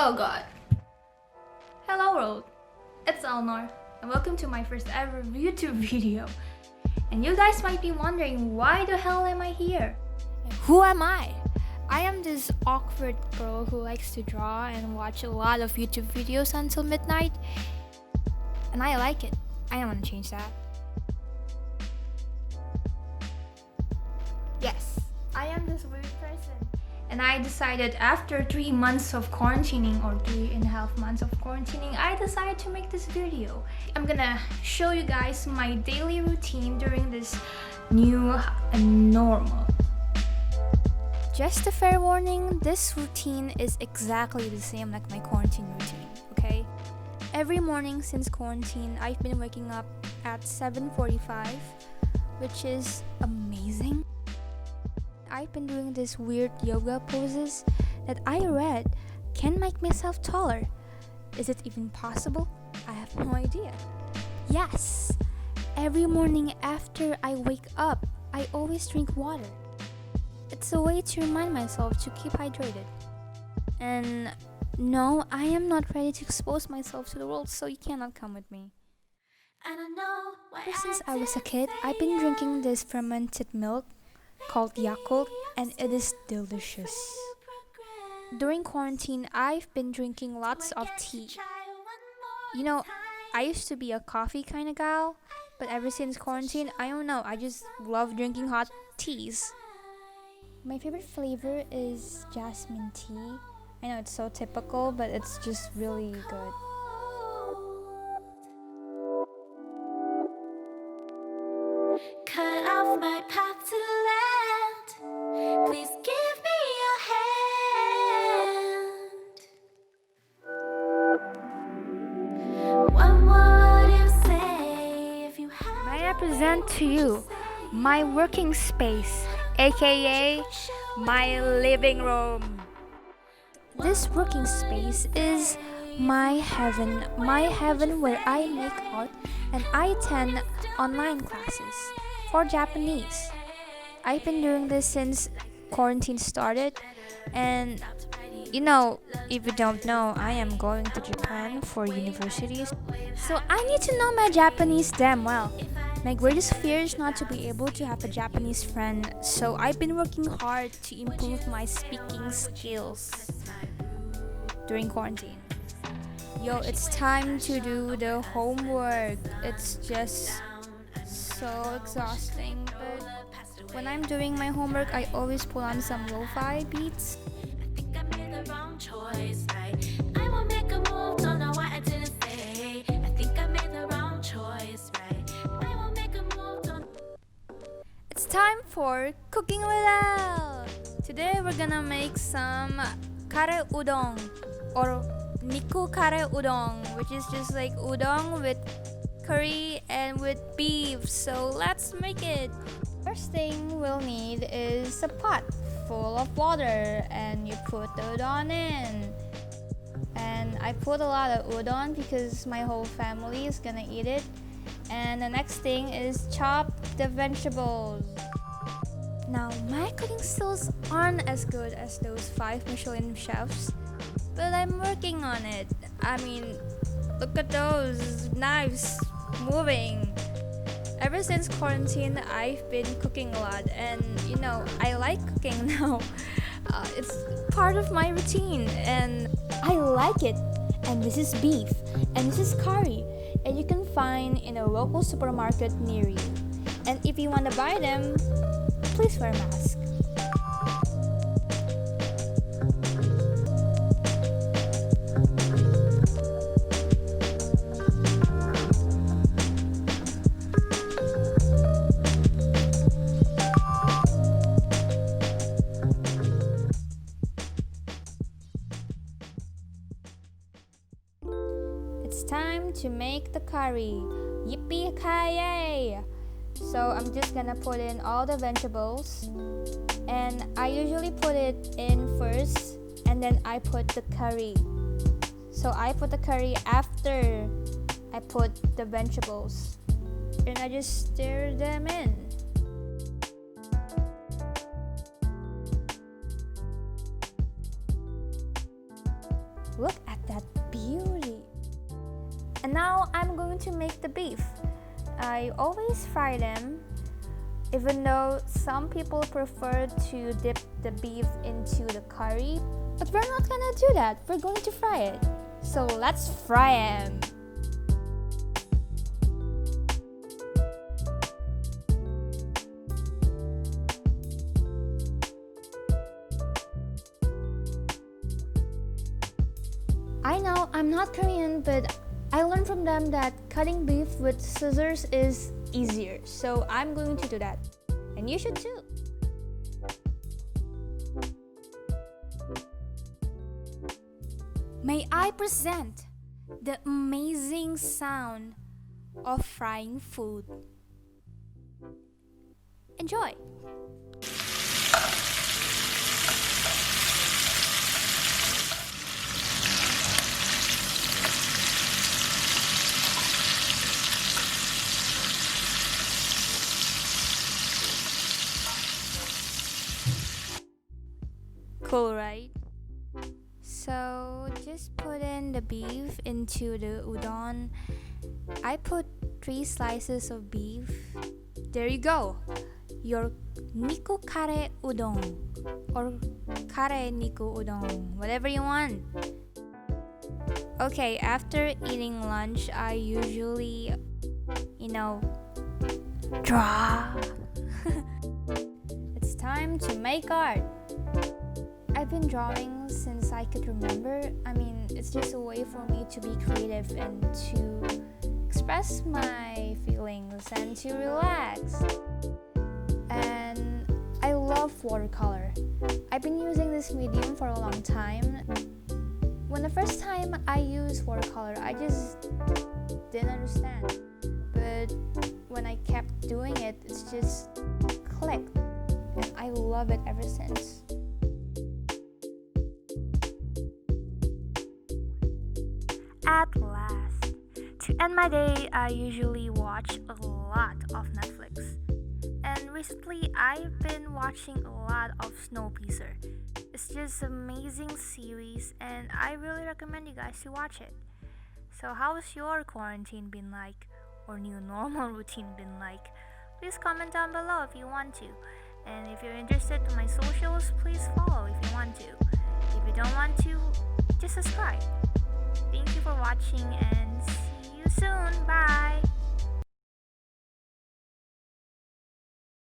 Oh god. Hello world, it's Elnor and welcome to my first ever YouTube video. And you guys might be wondering, why the hell am I here? Who am I? I am this awkward girl who likes to draw and watch a lot of YouTube videos until midnight. And I like it. I don't want to change that. Yes, I am this weird person. And I decided after 3 months of quarantining, or 3.5 months of quarantining, I decided to make this video. I'm gonna show you guys my daily routine during this new normal. Just a fair warning, this routine is exactly the same like my quarantine routine, okay? Every morning since quarantine, I've been waking up at 7:45, which is amazing. I've been doing these weird yoga poses that I read can make myself taller. Is it even possible? I have no idea. Yes, every morning after I wake up, I always drink water. It's a way to remind myself to keep hydrated. And no, I am not ready to expose myself to the world, so you cannot come with me. Ever since I was a kid, I've been drinking this fermented milk called Yakult, and it is delicious. During quarantine, I've been drinking lots of tea. You know, I used to be a coffee kind of gal, but ever since quarantine, I don't know, I just love drinking hot teas. My favorite flavor is jasmine tea. I know it's so typical, but it's just really good. Cut off my path to land. Please give me your hand. What would you say if you had? I represent to you my working space, aka my living room. This working space is my heaven where I make art and I attend online classes for Japanese. I've been doing this since quarantine started, and you know, if you don't know, I am going to Japan for universities, so I need to know my Japanese damn well. My greatest fear is not to be able to have a Japanese friend, so I've been working hard to improve my speaking skills during quarantine. Yo, it's time to do the homework. It's just so exhausting, but when I'm doing my homework, I always put on some lo-fi beats. I think I made the wrong choice. I won't make a move, don't know why I didn't stay. I think I made the wrong choice, right? I won't make a move, don't. It's time for cooking with Elle. Today we're gonna make some kare udon or niku kare udon, which is just like udon with curry and with beef. So let's make it. First thing we'll need is a pot full of water, and you put the udon in. And I put a lot of udon because my whole family is gonna eat it. And the next thing is chop the vegetables. Now, my cooking skills aren't as good as those 5 Michelin chefs, but I'm working on it. I mean, look at those knives moving. Ever since quarantine, I've been cooking a lot, and you know, I like cooking now. It's part of my routine, and I like it. And this is beef, and this is curry, and you can find in a local supermarket near you. And if you want to buy them, please wear a mask. It's time to make the curry. Yippee-ki-yay! So I'm just gonna put in all the vegetables, and I usually put it in first and then I put the curry. So I put the curry after I put the vegetables, and I just stir them in. Look at that beauty. And now I'm going to make the beef. I always fry them, even though some people prefer to dip the beef into the curry. But we're not gonna do that. We're going to fry it. So let's fry them. I know I'm not Korean, but I learned from them that cutting beef with scissors is easier. So I'm going to do that. And you should too. May I present the amazing sound of frying food. Enjoy! Cool, right? So just put in the beef into the udon. I put 3 slices of beef. There you go. Your niku kare udon or kare niku udon, whatever you want. Okay, after eating lunch, I usually, draw. It's time to make art. I've been drawing since I could remember. It's just a way for me to be creative and to express my feelings and to relax. And I love watercolor. I've been using this medium for a long time. When the first time I used watercolor, I just didn't understand. But when I kept doing it, it's just clicked. And I love it ever since. At last, to end my day, I usually watch a lot of Netflix. And recently, I've been watching a lot of Snowpiercer. It's just an amazing series, and I really recommend you guys to watch it. So how's your quarantine been like? Or new normal routine been like? Please comment down below if you want to. And if you're interested in my socials, please follow if you want to. If you don't want to, just subscribe. Thank you for watching and see you soon. Bye!